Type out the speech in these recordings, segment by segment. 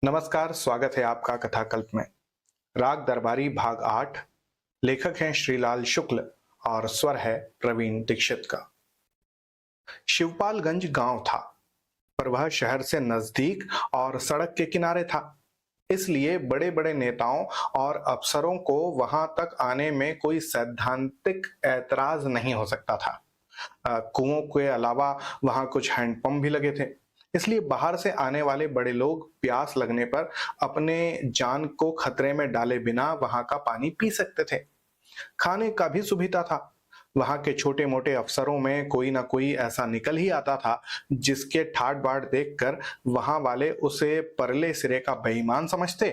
नमस्कार, स्वागत है आपका कथाकल्प में। राग दरबारी भाग 8। लेखक हैं श्रीलाल शुक्ल और स्वर है प्रवीण दीक्षित का। शिवपालगंज गांव था, पर वह शहर से नजदीक और सड़क के किनारे था। इसलिए बड़े बड़े नेताओं और अफसरों को वहां तक आने में कोई सैद्धांतिक ऐतराज नहीं हो सकता था। कुओं के अलावा वहां कुछ हैंडपंप भी लगे थे, इसलिए बाहर से आने वाले बड़े लोग प्यास लगने पर अपने जान को खतरे में डाले बिना वहां का पानी पी सकते थे। खाने का भी सुविधा था। वहां के छोटे मोटे अफसरों में कोई ना कोई ऐसा निकल ही आता था जिसके ठाट बाट देखकर वहां वाले उसे परले सिरे का बेईमान समझते,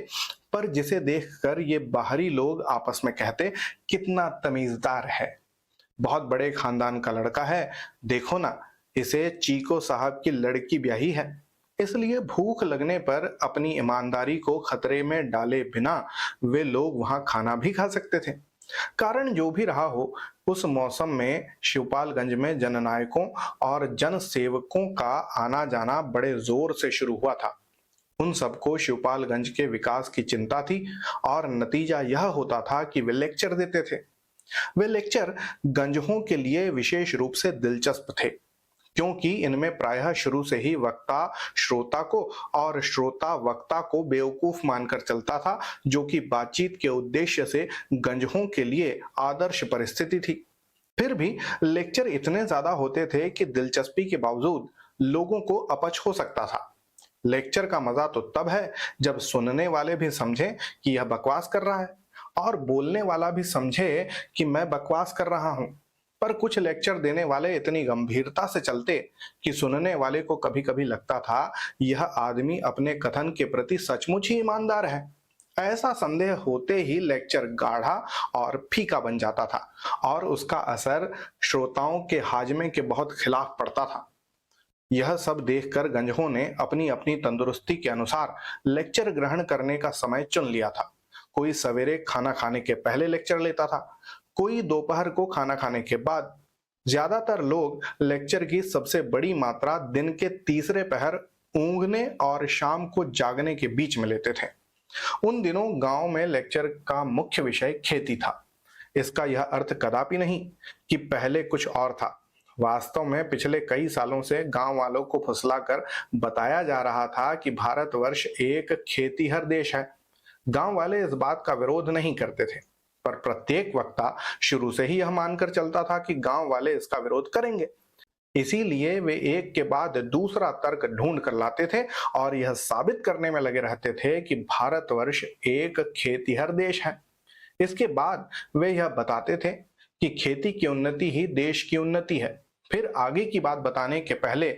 पर जिसे देखकर ये बाहरी लोग आपस में कहते, कितना तमीजदार है, बहुत बड़े खानदान का लड़का है, देखो ना, इसे चीको साहब की लड़की ब्याही है। इसलिए भूख लगने पर अपनी ईमानदारी को खतरे में डाले बिना वे लोग वहां खाना भी खा सकते थे। कारण जो भी रहा हो, उस मौसम में शिवपालगंज में जननायकों और जन सेवकों का आना जाना बड़े जोर से शुरू हुआ था। उन सबको शिवपालगंज के विकास की चिंता थी और नतीजा यह होता था कि वे लेक्चर देते थे। वे लेक्चर गंजहों के लिए विशेष रूप से दिलचस्प थे, क्योंकि इनमें प्रायः शुरू से ही वक्ता श्रोता को और श्रोता वक्ता को बेवकूफ मानकर चलता था, जो कि बातचीत के उद्देश्य से गंजहों के लिए आदर्श परिस्थिति थी। फिर भी लेक्चर इतने ज्यादा होते थे कि दिलचस्पी के बावजूद लोगों को अपच हो सकता था। लेक्चर का मजा तो तब है जब सुनने वाले भी समझे कि यह बकवास कर रहा है और बोलने वाला भी समझे कि मैं बकवास कर रहा हूं। पर कुछ लेक्चर देने वाले इतनी गंभीरता से चलते कि सुनने वाले को कभी कभी लगता था यह आदमी अपने कथन के प्रति सचमुच ही ईमानदार है। ऐसा संदेह होते ही लेक्चर गाढ़ा और फीका बन जाता था और उसका असर श्रोताओं के हाजमे के बहुत खिलाफ पड़ता था। यह सब देखकर गंजहों ने अपनी अपनी तंदुरुस्ती के अनुसार लेक्चर ग्रहण करने का समय चुन लिया था। कोई सवेरे खाना खाने के पहले लेक्चर लेता था, कोई दोपहर को खाना खाने के बाद। ज्यादातर लोग लेक्चर की सबसे बड़ी मात्रा दिन के तीसरे पहर ऊँघने और शाम को जागने के बीच में लेते थे। उन दिनों गांव में लेक्चर का मुख्य विषय खेती था। इसका यह अर्थ कदापि नहीं कि पहले कुछ और था। वास्तव में पिछले कई सालों से गांव वालों को फुसलाकर बताया जा रहा था कि भारतवर्ष एक खेतीहर देश है। गांव वाले इस बात का विरोध नहीं करते थे, पर प्रत्येक वक्ता शुरू से ही यह मानकर चलता था कि गांव वाले इसका विरोध करेंगे। इसीलिए वे एक के बाद दूसरा तर्क ढूंढ कर लाते थे और यह साबित करने में लगे रहते थे कि भारतवर्ष एक खेतीहर देश है। इसके बाद वे यह बताते थे कि खेती की उन्नति ही देश की उन्नति है। फिर आगे की बात बताने के पहले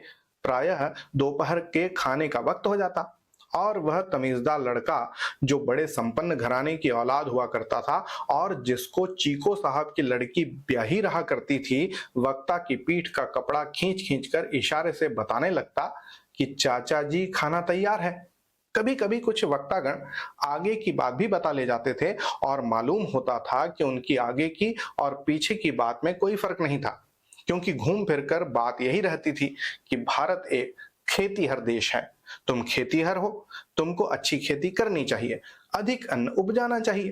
प्रायः दोपहर के खाने का वक्त हो जाता और वह तमीजदार लड़का जो बड़े संपन्न घराने की औलाद हुआ करता था और जिसको चीको साहब की लड़की ब्याही रहा करती थी, वक्ता की पीठ का कपड़ा खींच खींच कर इशारे से बताने लगता कि चाचा जी खाना तैयार है। कभी कभी कुछ वक्तागण आगे की बात भी बता ले जाते थे और मालूम होता था कि उनकी आगे की और पीछे की बात में कोई फर्क नहीं था, क्योंकि घूम फिरकर बात यही रहती थी कि भारत एक खेतीहर देश है। तुम खेतीहर हो, तुमको अच्छी खेती करनी चाहिए, अधिक अन्न उपजाना चाहिए।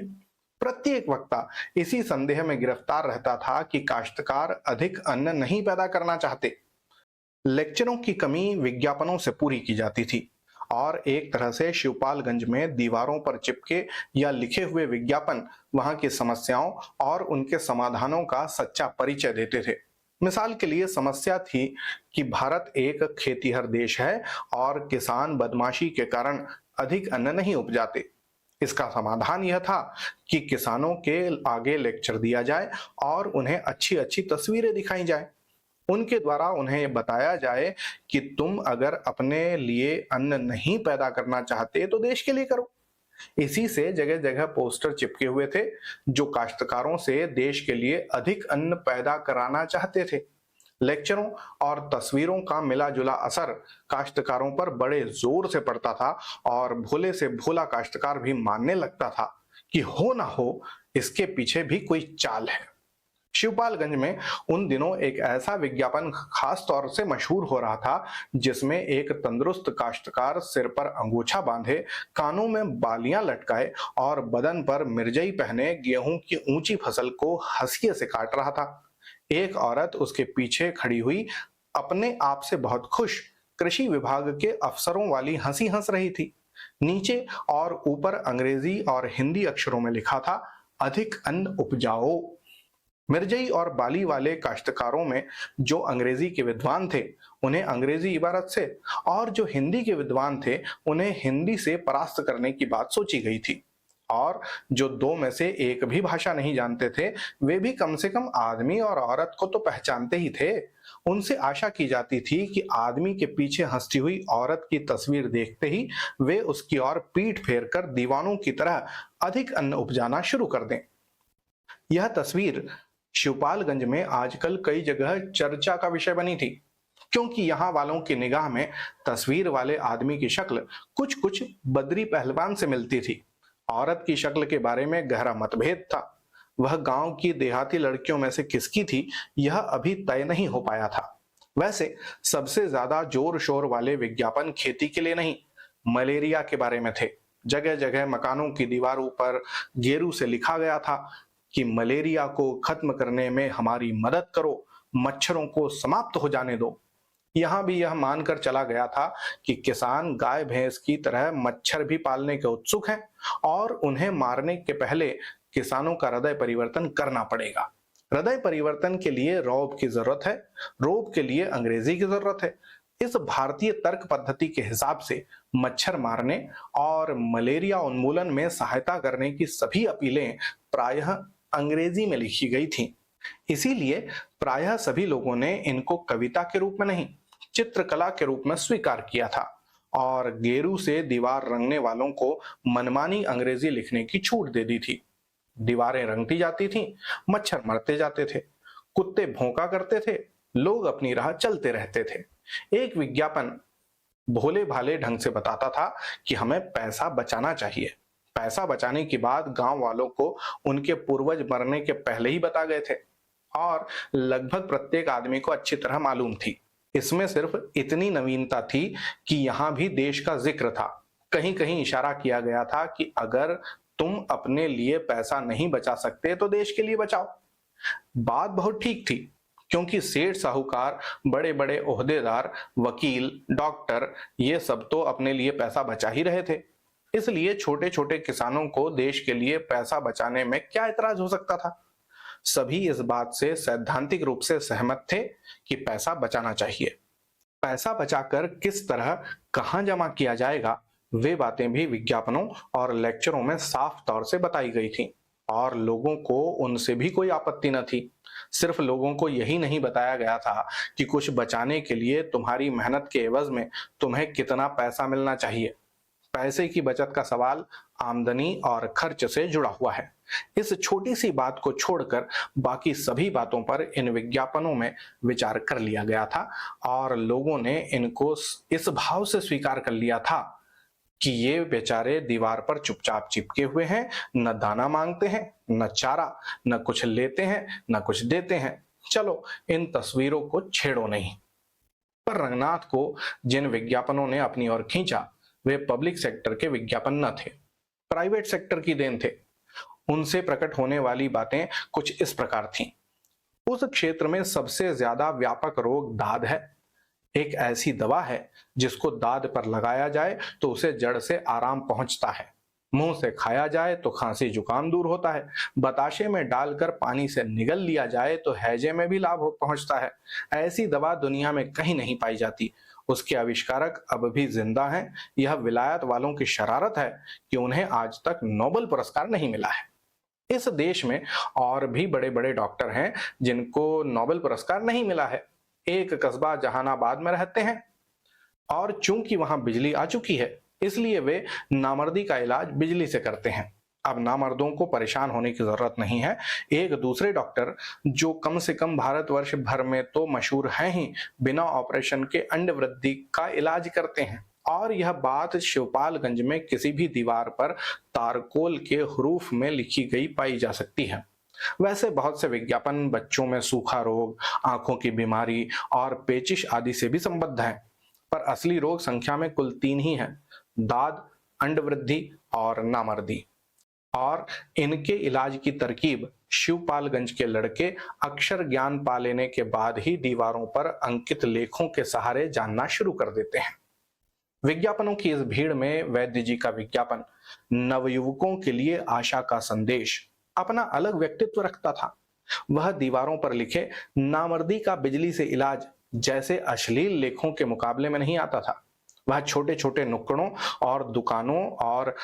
प्रत्येक वक्ता इसी संदेह में गिरफ्तार रहता था कि काश्तकार अधिक अन्न नहीं पैदा करना चाहते। लेक्चरों की कमी विज्ञापनों से पूरी की जाती थी और एक तरह से शिवपालगंज में दीवारों पर चिपके या लिखे हुए विज्ञापन वहां की समस्याओं और उनके समाधानों का सच्चा परिचय देते थे। मिसाल के लिए समस्या थी कि भारत एक खेतीहर देश है और किसान बदमाशी के कारण अधिक अन्न नहीं उपजाते। इसका समाधान यह था कि किसानों के आगे लेक्चर दिया जाए और उन्हें अच्छी अच्छी तस्वीरें दिखाई जाए। उनके द्वारा उन्हें बताया जाए कि तुम अगर अपने लिए अन्न नहीं पैदा करना चाहते तो देश के लिए करो। इसी से जगह जगह पोस्टर चिपके हुए थे जो काश्तकारों से देश के लिए अधिक अन्न पैदा कराना चाहते थे। लेक्चरों और तस्वीरों का मिला जुला असर काश्तकारों पर बड़े जोर से पड़ता था और भोले से भोला काश्तकार भी मानने लगता था कि हो ना हो इसके पीछे भी कोई चाल है। शिवपालगंज में उन दिनों एक ऐसा विज्ञापन खास तौर से मशहूर हो रहा था जिसमें एक तंदुरुस्त काश्तकार सिर पर अंगूछा बांधे, कानों में बालियां लटकाए और बदन पर मिर्जई पहने गेहूं की ऊंची फसल को हंसिये से काट रहा था। एक औरत उसके पीछे खड़ी हुई अपने आप से बहुत खुश कृषि विभाग के अफसरों वाली हंसी हंस रही थी। नीचे और ऊपर अंग्रेजी और हिंदी अक्षरों में लिखा था, अधिक अन्न उपजाओ। मिर्जई और बाली वाले काश्तकारों में जो अंग्रेजी के विद्वान थे उन्हें अंग्रेजी इबारत से, और जो हिंदी के विद्वान थे उन्हें हिंदी से परास्त करने की बात सोची गई थी। और जो दो में से एक भी भाषा नहीं जानते थे वे भी कम से कम आदमी और औरत को तो पहचानते ही थे। उनसे आशा की जाती थी कि आदमी के पीछे हंसती हुई औरत की तस्वीर देखते ही वे उसकी ओर पीठ फेर कर दीवानों की तरह अधिक अन्न उपजाना शुरू कर दें। यह तस्वीर शिवपालगंज में आजकल कई जगह चर्चा का विषय बनी थी, क्योंकि यहाँ वालों की निगाह में तस्वीर वाले आदमी की शक्ल कुछ कुछ बद्री पहलवान से मिलती थी। औरत की शक्ल के बारे में गहरा मतभेद था। वह गांव की देहाती लड़कियों में से किसकी थी यह अभी तय नहीं हो पाया था। वैसे सबसे ज्यादा जोर शोर वाले विज्ञापन खेती के लिए नहीं, मलेरिया के बारे में थे। जगह जगह मकानों की दीवारों पर गेरू से लिखा गया था कि मलेरिया को खत्म करने में हमारी मदद करो, मच्छरों को समाप्त हो जाने दो। यहां भी यह मानकर चला गया था कि किसान गाय भैंस की तरह मच्छर भी पालने के उत्सुक हैं और उन्हें मारने के पहले किसानों का हृदय परिवर्तन करना पड़ेगा। हृदय परिवर्तन के लिए रौब की जरूरत है, रौब के लिए अंग्रेजी की जरूरत है। इस भारतीय तर्क पद्धति के हिसाब से मच्छर मारने और मलेरिया उन्मूलन में सहायता करने की सभी अपीलें प्रायः अंग्रेजी में लिखी गई थी। इसीलिए प्रायः सभी लोगों ने इनको कविता के रूप में नहीं, चित्रकला के रूप में स्वीकार किया था और गेरू से दीवार रंगने वालों को मनमानी अंग्रेजी लिखने की छूट दे दी थी। दीवारें रंगती जाती थीं, मच्छर मरते जाते थे, कुत्ते भौंका करते थे, लोग अपनी राह चलते रहते थे। एक विज्ञापन भोले भाले ढंग से बताता था कि हमें पैसा बचाना चाहिए। पैसा बचाने की बात गांव वालों को उनके पूर्वज मरने के पहले ही बता गए थे और लगभग प्रत्येक आदमी को अच्छी तरह मालूम थी। इसमें सिर्फ इतनी नवीनता थी कि यहां भी देश का जिक्र था। कहीं कहीं इशारा किया गया था कि अगर तुम अपने लिए पैसा नहीं बचा सकते तो देश के लिए बचाओ। बात बहुत ठीक थी, क्योंकि सेठ साहूकार, बड़े बड़े ओहदेदार, वकील, डॉक्टर, ये सब तो अपने लिए पैसा बचा ही रहे थे। इसलिए छोटे छोटे किसानों को देश के लिए पैसा बचाने में क्या इतराज हो सकता था। सभी इस बात से सैद्धांतिक रूप से सहमत थे कि पैसा बचाना चाहिए। पैसा बचाकर किस तरह कहां जमा किया जाएगा वे बातें भी विज्ञापनों और लेक्चरों में साफ तौर से बताई गई थी और लोगों को उनसे भी कोई आपत्ति न थी। सिर्फ लोगों को यही नहीं बताया गया था कि कुछ बचाने के लिए तुम्हारी मेहनत के एवज में तुम्हें कितना पैसा मिलना चाहिए। पैसे की बचत का सवाल आमदनी और खर्च से जुड़ा हुआ है। इस छोटी सी बात को छोड़कर बाकी सभी बातों पर इन विज्ञापनों में विचार कर लिया गया था और लोगों ने इनको इस भाव से स्वीकार कर लिया था कि ये बेचारे दीवार पर चुपचाप चिपके हुए हैं, न दाना मांगते हैं, न चारा, न कुछ लेते हैं, न कुछ देते हैं। चलो इन तस्वीरों को छेड़ो नहीं। पर रंगनाथ को जिन विज्ञापनों ने अपनी ओर खींचा वे पब्लिक सेक्टर के विज्ञापन न थे, प्राइवेट सेक्टर की देन थे। उनसे प्रकट होने वाली बातें कुछ इस प्रकार थीं। उस क्षेत्र में सबसे ज्यादा व्यापक रोग दाद है। एक ऐसी दवा है जिसको दाद पर लगाया जाए तो उसे जड़ से आराम पहुंचता है। मुंह से खाया जाए तो खांसी जुकाम दूर होता है। बताशे में डालकर पानी से निगल लिया जाए तो हैजे में भी लाभ पहुंचता है। ऐसी दवा दुनिया में कहीं नहीं पाई जाती। उसके आविष्कारक अब भी जिंदा हैं। यह विलायत वालों की शरारत है कि उन्हें आज तक नोबेल पुरस्कार नहीं मिला है। इस देश में और भी बड़े बड़े डॉक्टर हैं जिनको नोबेल पुरस्कार नहीं मिला है। एक कस्बा जहानाबाद में रहते हैं और चूंकि वहां बिजली आ चुकी है इसलिए वे नामर्दी का इलाज बिजली से करते हैं। अब नामर्दों को परेशान होने की जरूरत नहीं है। एक दूसरे डॉक्टर जो कम से कम भारतवर्ष भर में तो मशहूर हैं ही, बिना ऑपरेशन के अंड वृद्धि का इलाज करते हैं। और यह बात शिवपालगंज में किसी भी दीवार पर तारकोल के हरूफ में लिखी गई पाई जा सकती है। वैसे बहुत से विज्ञापन बच्चों में सूखा रोग, आंखों की बीमारी और पेचिश आदि से भी संबद्ध हैं, पर असली रोग संख्या में कुल 3 ही हैं: दाद, अंडवृद्धि और नामर्दी। और इनके इलाज की तरकीब शिवपालगंज के लड़के अक्षर ज्ञान पा लेने के बाद ही दीवारों पर अंकित लेखों के सहारे जानना शुरू कर देते हैं। विज्ञापनों की इस भीड़ में वैद्य जी का विज्ञापन नवयुवकों के लिए आशा का संदेश अपना अलग व्यक्तित्व रखता था। वह दीवारों पर लिखे नामर्दी का बिजली से इलाज जैसे अश्लील लेखों के मुकाबले में नहीं आता था। वह छोटे छोटे नुक्कड़ों और दुकानों और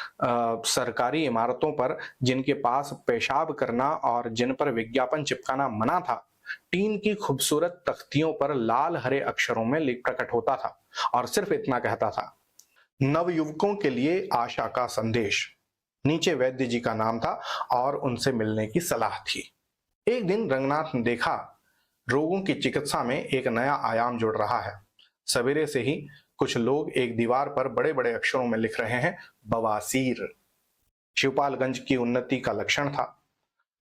सरकारी इमारतों पर जिनके पास पेशाब करना और जिन पर विज्ञापन चिपकाना मना था, टीन की खूबसूरत तख्तियों पर लाल हरे अक्षरों में लिख प्रकट होता था और सिर्फ इतना कहता था: नवयुवकों के लिए आशा का संदेश। नीचे वैद्य जी का नाम था और उनसे मिलने की सलाह थी। एक दिन रंगनाथ ने देखा रोगों की चिकित्सा में एक नया आयाम जुड़ रहा है। सवेरे से ही कुछ लोग एक दीवार पर बड़े बड़े अक्षरों में लिख रहे हैं: बवासीर। शिवपालगंज की उन्नति का लक्षण था।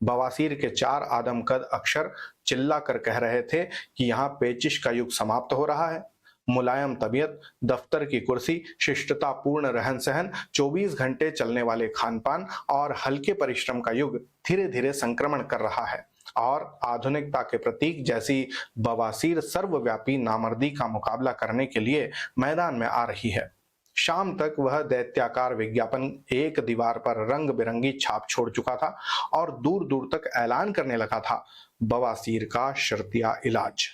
बवासीर के 4 आदमकद अक्षर चिल्ला कर कह रहे थे कि यहाँ पेचिश का युग समाप्त हो रहा है। मुलायम तबीयत, दफ्तर की कुर्सी, शिष्टतापूर्ण रहन सहन, 24 घंटे चलने वाले खान पान और हल्के परिश्रम का युग धीरे धीरे संक्रमण कर रहा है और आधुनिकता के प्रतीक जैसी बवासीर सर्वव्यापी नामर्दी का मुकाबला करने के लिए मैदान में आ रही है। शाम तक वह दैत्याकार विज्ञापन एक दीवार पर रंग बिरंगी छाप छोड़ चुका था और दूर दूर तक ऐलान करने लगा था: बवासीर का शर्तिया इलाज।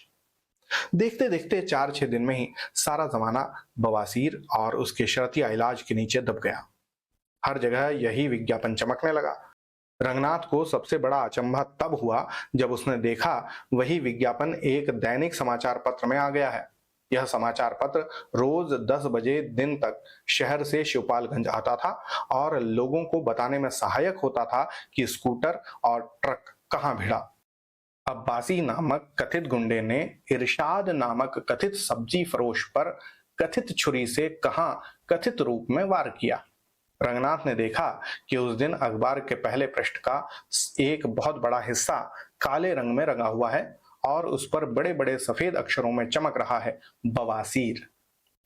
देखते देखते 4-6 दिन में ही सारा जमाना बवासीर और उसके शर्तिया इलाज के नीचे दब गया। हर जगह यही विज्ञापन चमकने लगा। रंगनाथ को सबसे बड़ा अचंभा तब हुआ जब उसने देखा वही विज्ञापन एक दैनिक समाचार पत्र में आ गया है। यह समाचार पत्र रोज 10 बजे दिन तक शहर से शिवपालगंज आता था और लोगों को बताने में सहायक होता था कि स्कूटर और ट्रक कहां भिड़ा। अब्बासी नामक कथित गुंडे ने इरशाद नामक कथित सब्जी फरोश पर कथित छुरी से कहां कथित रूप में वार किया। रंगनाथ ने देखा कि उस दिन अखबार के पहले पृष्ठ का एक बहुत बड़ा हिस्सा काले रंग में रंगा हुआ है और उस पर बड़े बड़े सफेद अक्षरों में चमक रहा है: बवासीर।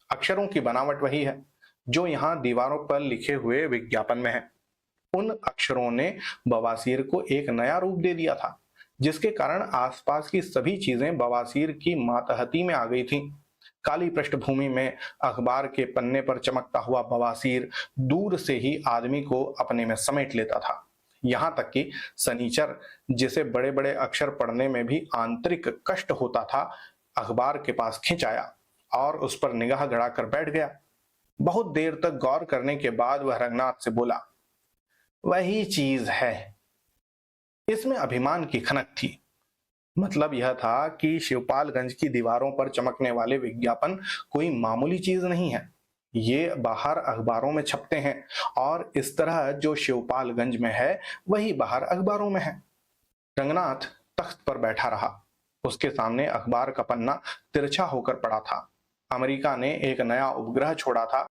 अक्षरों की बनावट वही है जो यहाँ दीवारों पर लिखे हुए विज्ञापन में है। उन अक्षरों ने बवासीर को एक नया रूप दे दिया था, जिसके कारण आसपास की सभी चीजें बवासीर की मातहती में आ गई थीं। काली पृष्ठभूमि में अखबार के पन्ने पर चमकता हुआ बवासीर दूर से ही आदमी को अपने में समेट लेता था। यहाँ तक कि सनीचर, जिसे बड़े बड़े अक्षर पढ़ने में भी आंतरिक कष्ट होता था, अखबार के पास खिंच आया और उस पर निगाह गड़ाकर बैठ गया। बहुत देर तक गौर करने के बाद वह रंगनाथ से बोला: वही चीज है। इसमें अभिमान की खनक थी। मतलब यह था कि शिवपालगंज की दीवारों पर चमकने वाले विज्ञापन कोई मामूली चीज नहीं है। ये बाहर अखबारों में छपते हैं और इस तरह जो शिवपालगंज में है वही बाहर अखबारों में है। रंगनाथ तख्त पर बैठा रहा। उसके सामने अखबार का पन्ना तिरछा होकर पड़ा था। अमेरिका ने एक नया उपग्रह छोड़ा था।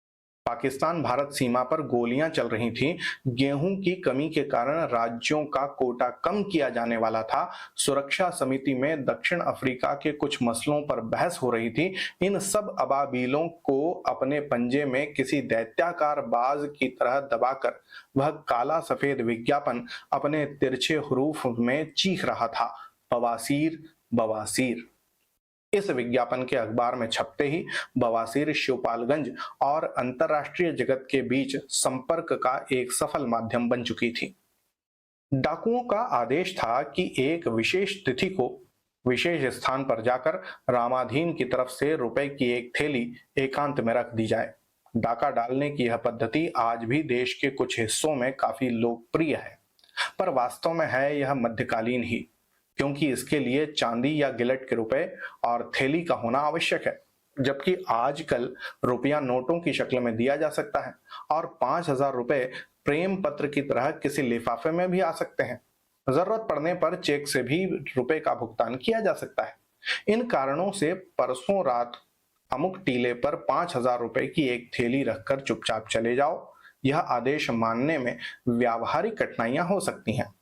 पाकिस्तान भारत सीमा पर गोलियां चल रही थीं। गेहूं की कमी के कारण राज्यों का कोटा कम किया जाने वाला था। सुरक्षा समिति में दक्षिण अफ्रीका के कुछ मसलों पर बहस हो रही थी। इन सब अबाबीलों को अपने पंजे में किसी दैत्याकार बाज की तरह दबाकर वह काला सफेद विज्ञापन अपने तिरछे हरूफ में चीख रहा था: बवासीर, बवासीर। इस विज्ञापन के अखबार में छपते ही बवासीर शिवपालगंज और अंतरराष्ट्रीय जगत के बीच संपर्क का एक सफल माध्यम बन चुकी थी। डाकुओं का आदेश था कि एक विशेष तिथि को विशेष स्थान पर जाकर रामाधीन की तरफ से रुपए की एक थैली एकांत में रख दी जाए। डाका डालने की यह पद्धति आज भी देश के कुछ हिस्सों में काफी लोकप्रिय है, पर वास्तव में है यह मध्यकालीन ही, क्योंकि इसके लिए चांदी या गिलट के रुपए और थैली का होना आवश्यक है, जबकि आजकल रुपया नोटों की शक्ल में दिया जा सकता है और 5,000 रुपए प्रेम पत्र की तरह किसी लिफाफे में भी आ सकते हैं। जरूरत पड़ने पर चेक से भी रुपए का भुगतान किया जा सकता है। इन कारणों से परसों रात अमुक टीले पर 5,000 रुपए की एक थैली रखकर चुपचाप चले जाओ, यह आदेश मानने में व्यावहारिक कठिनाइयां हो सकती हैं।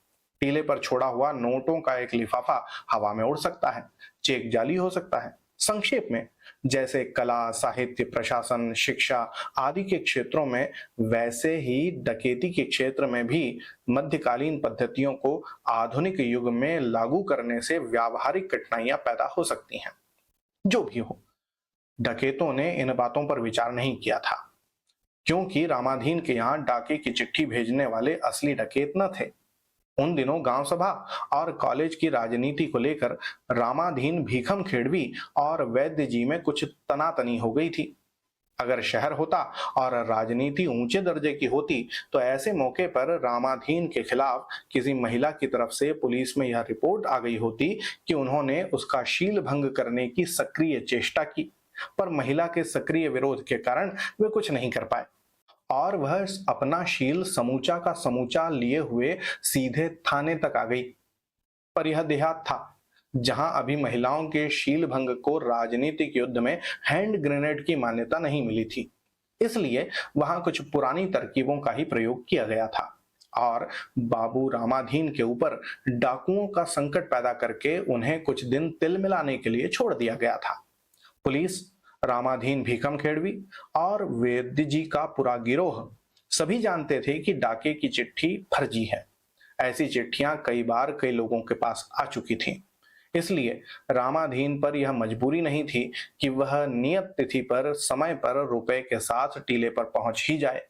टीले पर छोड़ा हुआ नोटों का एक लिफाफा हवा में उड़ सकता है, चेक जाली हो सकता है। संक्षेप में, जैसे कला, साहित्य, प्रशासन, शिक्षा आदि के क्षेत्रों में, वैसे ही डकैती के क्षेत्र में भी मध्यकालीन पद्धतियों को आधुनिक युग में लागू करने से व्यावहारिक कठिनाइयां पैदा हो सकती हैं। जो भी हो, डकैतों ने इन बातों पर विचार नहीं किया था, क्योंकि रामाधीन के यहाँ डाके की चिट्ठी भेजने वाले असली डकैत न थे। उन दिनों गांव सभा और कॉलेज की राजनीति को लेकर रामाधीन, भीखम खेड़वी और वैद्य जी में कुछ तनातनी हो गई थी। अगर शहर होता और राजनीति ऊंचे दर्जे की होती, तो ऐसे मौके पर रामाधीन के खिलाफ किसी महिला की तरफ से पुलिस में यह रिपोर्ट आ गई होती कि उन्होंने उसका शील भंग करने की सक्रिय चेष्टा की, पर महिला के सक्रिय विरोध के कारण वे कुछ नहीं कर पाए और वह अपना शील समूचा का समूचा लिए हुए सीधे थाने तक आ गई। पर यह देहात था, जहां अभी महिलाओं के शील भंग को राजनीतिक युद्ध में हैंड ग्रेनेड की मान्यता नहीं मिली थी। इसलिए वहां कुछ पुरानी तरकीबों का ही प्रयोग किया गया था और बाबू रामाधीन के ऊपर डाकुओं का संकट पैदा करके उन्हें कुछ दिन तिल मिलाने के लिए छोड़ दिया गया था। पुलिस, रामाधीन, भीखम खेड़वी और वैद्य जी का पूरा गिरोह सभी जानते थे कि डाके की चिट्ठी फर्जी है। ऐसी चिट्ठियां कई बार कई लोगों के पास आ चुकी थीं। इसलिए रामाधीन पर यह मजबूरी नहीं थी कि वह नियत तिथि पर समय पर रुपए के साथ टीले पर पहुंच ही जाए।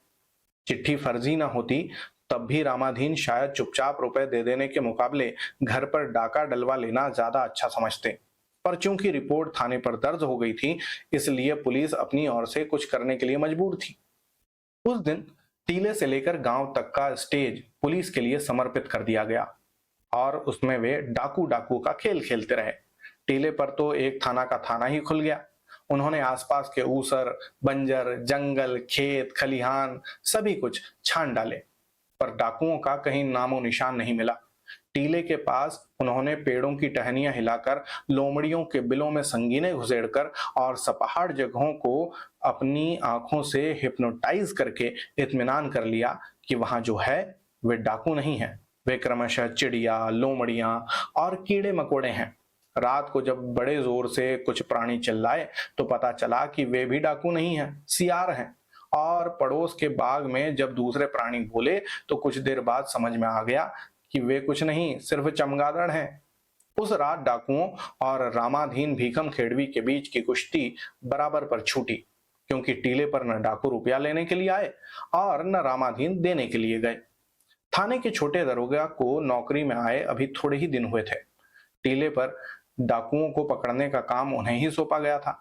चिट्ठी फर्जी न होती तब भी रामाधीन शायद चुपचाप रुपए दे देने के मुकाबले घर पर डाका डलवा लेना ज्यादा अच्छा समझते। पर चूंकि रिपोर्ट थाने पर दर्ज हो गई थी, इसलिए पुलिस अपनी ओर से कुछ करने के लिए मजबूर थी। उस दिन टीले से लेकर गांव तक का स्टेज पुलिस के लिए समर्पित कर दिया गया और उसमें वे डाकू डाकू का खेल खेलते रहे। टीले पर तो एक थाना का थाना ही खुल गया। उन्होंने आसपास के ऊसर, बंजर, जंगल, खेत, खलिहान सभी कुछ छान डाले, पर डाकुओं का कहीं नामो निशान नहीं मिला। टीले के पास उन्होंने पेड़ों की टहनियां हिलाकर, लोमड़ियों के बिलों में संगीने घुसेड़कर और सपहाड़ जगहों को अपनी आंखों से हिप्नोटाइज करके इत्मीनान कर लिया कि वहां जो है वे डाकू नहीं है, वे क्रमशः चिड़िया, लोमड़ियां और कीड़े मकोड़े हैं। रात को जब बड़े जोर से कुछ प्राणी चिल्लाए तो पता चला कि वे भी डाकू नहीं हैं, सियार हैं। और पड़ोस के बाग में जब दूसरे प्राणी बोले तो कुछ देर बाद समझ में आ गया कि वे कुछ नहीं, सिर्फ चमगादड़ हैं। उस रात डाकुओं और रामाधीन, भीखम खेड़वी के बीच की कुश्ती बराबर पर छूटी, क्योंकि टीले पर न डाकू रुपया लेने के लिए आए और न रामाधीन देने के लिए गए। थाने के छोटे दरोगा को नौकरी में आए अभी थोड़े ही दिन हुए थे। टीले पर डाकुओं को पकड़ने का काम उन्हें ही सौंपा गया था,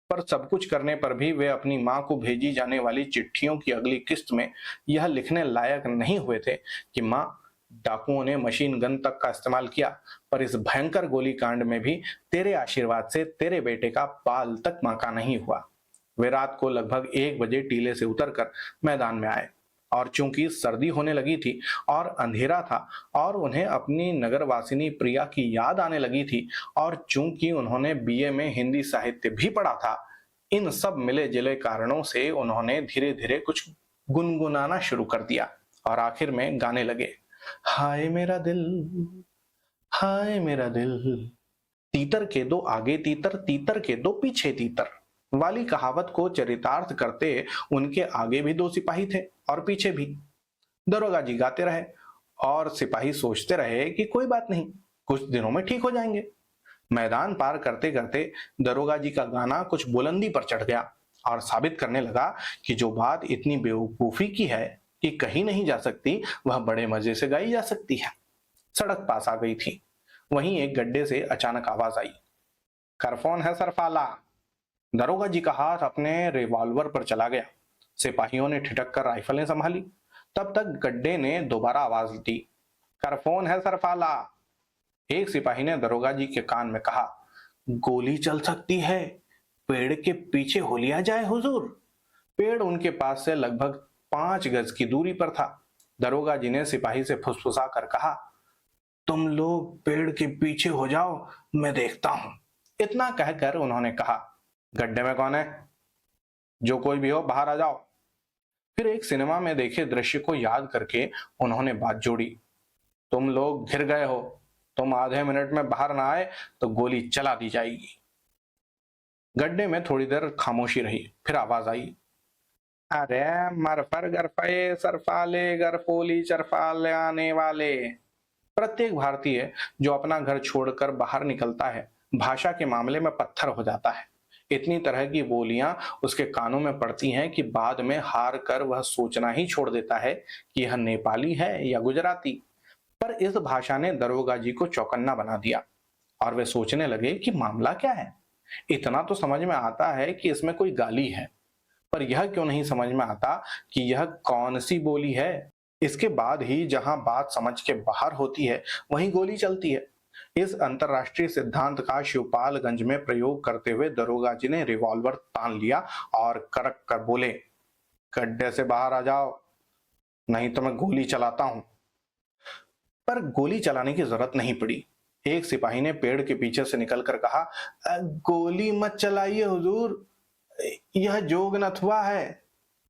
पर सब कुछ करने पर भी वे अपनी मां को भेजी जाने वाली चिट्ठियों की अगली किस्त में यह लिखने लायक नहीं हुए थे कि मां, डाकुओं ने मशीन गन तक का इस्तेमाल किया, पर इस भयंकर गोलीकांड में भी तेरे आशीर्वाद से तेरे बेटे का बाल तक बांका नहीं हुआ। वे रात को लगभग 1 बजे टीले से उतरकर मैदान में आए और चूंकि सर्दी होने लगी थी और अंधेरा था और उन्हें अपनी नगरवासिनी प्रिया की याद आने लगी थी और चूंकि उन्होंने बीए में हिंदी साहित्य भी पढ़ा था, इन सब मिले जिले कारणों से उन्होंने धीरे धीरे कुछ गुनगुनाना शुरू कर दिया और आखिर में गाने लगे। हाय मेरा दिल, हाय मेरा दिल, तीतर के दो आगे तीतर, तीतर के दो पीछे तीतर वाली कहावत को चरितार्थ करते उनके आगे भी 2 सिपाही थे और पीछे भी। दरोगा जी गाते रहे और सिपाही सोचते रहे कि कोई बात नहीं, कुछ दिनों में ठीक हो जाएंगे। मैदान पार करते करते दरोगा जी का गाना कुछ बुलंदी पर चढ़ गया और साबित करने लगा कि जो बात इतनी बेवकूफी की है कि कहीं नहीं जा सकती, वह बड़े मजे से गाई जा सकती है। सड़क पास आ गई थी। वहीं एक गड्ढे से अचानक आवाज आई, करफोन है सरफाला। दरोगा जी का हाथ अपने रिवॉल्वर पर चला गया। सिपाहियों ने ठिठक कर राइफलें संभाली। तब तक गड्ढे ने दोबारा आवाज दी, करफोन है सरफाला। एक सिपाही ने दरोगा जी के कान में कहा, गोली चल सकती है, पेड़ के पीछे हो लिया जाए हुजूर। पेड़ उनके पास से लगभग 5 गज की दूरी पर था। दरोगा जी ने सिपाही से फुसफुसा कर कहा, तुम लोग पेड़ के पीछे हो जाओ, मैं देखता हूं। इतना कहकर उन्होंने कहा, गड्ढे में कौन है? जो कोई भी हो बाहर आ जाओ। फिर एक सिनेमा में देखे दृश्य को याद करके उन्होंने बात जोड़ी, तुम लोग घिर गए हो, तुम आधे मिनट में बाहर ना आए तो गोली चला दी जाएगी। गड्ढे में थोड़ी देर खामोशी रही, फिर आवाज आई, अरे मरफर गरफे सरफाले गरफोली चरफाले आने वाले। प्रत्येक भारतीय जो अपना घर छोड़कर बाहर निकलता है भाषा के मामले में पत्थर हो जाता है। इतनी तरह की बोलियां उसके कानों में पड़ती हैं कि बाद में हार कर वह सोचना ही छोड़ देता है कि यह नेपाली है या गुजराती। पर इस भाषा ने दरोगा जी को चौकन्ना बना दिया और वे सोचने लगे कि मामला क्या है। इतना तो समझ में आता है कि इसमें कोई गाली है, पर यह क्यों नहीं समझ में आता कि यह कौन सी बोली है। इसके बाद ही जहां बात समझ के बाहर होती है वहीं गोली चलती है। इस अंतरराष्ट्रीय सिद्धांत का शिवपालगंज में प्रयोग करते हुए दरोगा जी ने रिवॉल्वर तान लिया और कड़क कर बोले, गड्ढे से बाहर आ जाओ, नहीं तो मैं गोली चलाता हूं। पर गोली चलाने की जरूरत नहीं पड़ी। एक सिपाही ने पेड़ के पीछे से निकलकर कहा, गोली मत चलाइए हुजूर, यह जोगनथवा है,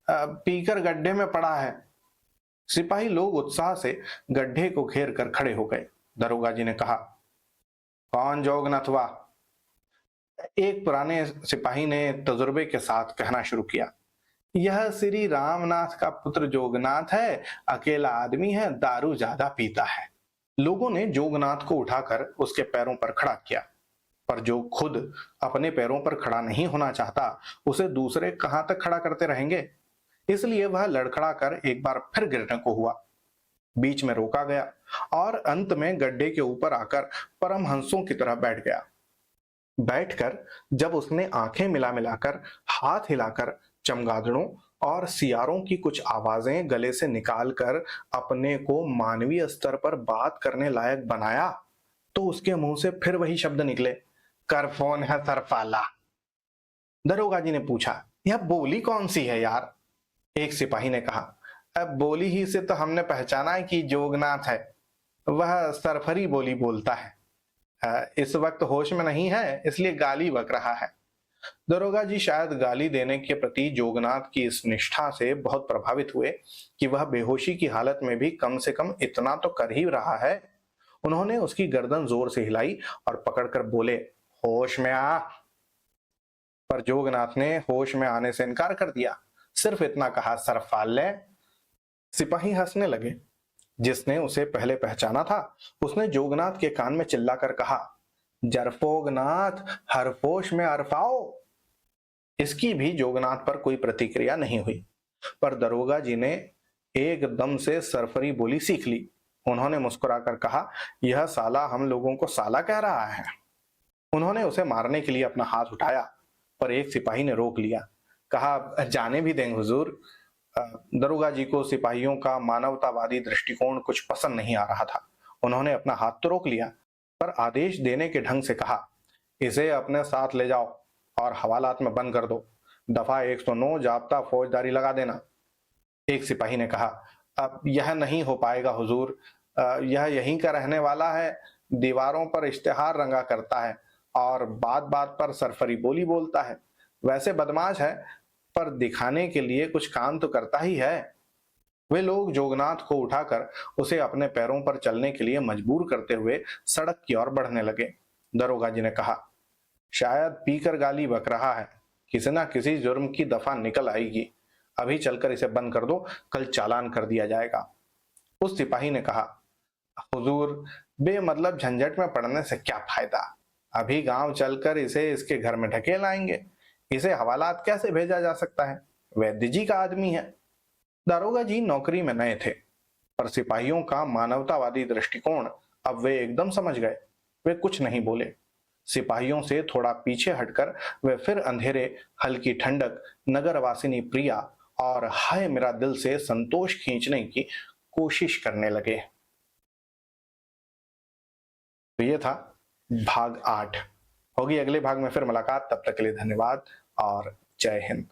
पीकर गड्ढे में पड़ा है। सिपाही लोग उत्साह से गड्ढे को घेर कर खड़े हो गए। दरोगा जी ने कहा, कौन जोगनथवा? एक पुराने सिपाही ने तजुर्बे के साथ कहना शुरू किया, यह श्री रामनाथ का पुत्र जोगनाथ है, अकेला आदमी है, दारू ज्यादा पीता है। लोगों ने जोगनाथ को उठाकर उसके पैरों पर खड़ा किया, पर जो खुद अपने पैरों पर खड़ा नहीं होना चाहता उसे दूसरे कहां तक खड़ा करते रहेंगे। इसलिए वह लड़खड़ा कर एक बार फिर गिरने को हुआ। बीच में रोका गया और अंत में गड्ढे के ऊपर आकर परमहंसों की तरह बैठ गया। बैठकर जब उसने आंखें मिला मिलाकर, हाथ हिलाकर चमगादड़ों और सियारों की कुछ आवाजें गले से निकालकर अपने को मानवीय स्तर पर बात करने लायक बनाया, तो उसके मुंह से फिर वही शब्द निकले, कर फोन है सरफाला। दरोगा जी ने पूछा, यह बोली कौन सी है यार? एक सिपाही ने कहा, अब बोली ही से तो हमने पहचाना है कि जोगनाथ है, वह सरफरी बोली बोलता है। इस वक्त होश में नहीं है इसलिए गाली बक रहा है। दरोगा जी शायद गाली देने के प्रति जोगनाथ की इस निष्ठा से बहुत प्रभावित हुए कि वह बेहोशी की हालत में भी कम से कम इतना तो कर ही रहा है। उन्होंने उसकी गर्दन जोर से हिलाई और पकड़कर बोले, होश में आ। पर जोगनाथ ने होश में आने से इनकार कर दिया। सिर्फ इतना कहा, सरफाले। सिपाही हंसने लगे। जिसने उसे पहले पहचाना था उसने जोगनाथ के कान में चिल्लाकर कहा, जरफोगनाथ, हरफोश में अरफाओ। इसकी भी जोगनाथ पर कोई प्रतिक्रिया नहीं हुई, पर दरोगा जी ने एकदम से सरफरी बोली सीख ली। उन्होंने मुस्कुराकर कहा, यह साला हम लोगों को साला कह रहा है। उन्होंने उसे मारने के लिए अपना हाथ उठाया, पर एक सिपाही ने रोक लिया। कहा, जाने भी दें हुजूर। दरोगा जी को सिपाहियों का मानवतावादी दृष्टिकोण कुछ पसंद नहीं आ रहा था। उन्होंने अपना हाथ तो रोक लिया, पर आदेश देने के ढंग से कहा, इसे अपने साथ ले जाओ और हवालात में बंद कर दो। दफा 109 जाब्ता फौजदारी लगा देना। एक सिपाही ने कहा, अब यह नहीं हो पाएगा हुजूर, यह यहीं का रहने वाला है, दीवारों पर इश्तेहार रंगा करता है और बात बात पर सरफरी बोली बोलता है। वैसे बदमाश है, पर दिखाने के लिए कुछ काम तो करता ही है। वे लोग जोगनाथ को उठाकर उसे अपने पैरों पर चलने के लिए मजबूर करते हुए सड़क की ओर बढ़ने लगे। दरोगा जी ने कहा, शायद पीकर गाली बक रहा है, किसी ना किसी जुर्म की दफा निकल आएगी। अभी चलकर इसे बंद कर दो, कल चालान कर दिया जाएगा। उस सिपाही ने कहा, हुजूर, बेमतलब झंझट में पड़ने से क्या फायदा? अभी गांव चलकर इसे इसके घर में ढकेल आएंगे। इसे हवालात कैसे भेजा जा सकता है? वैद्य जी का आदमी है। दारोगा जी नौकरी में नए थे, पर सिपाहियों का मानवतावादी दृष्टिकोण अब वे एकदम समझ गए। वे कुछ नहीं बोले। सिपाहियों से थोड़ा पीछे हटकर वे फिर अंधेरे, हल्की ठंडक, नगरवासिनी प्रिया और हाय मेरा दिल से संतोष खींचने की कोशिश करने लगे। तो ये था भाग 8। होगी अगले भाग में फिर मुलाकात। तब तक के लिए धन्यवाद और जय हिंद।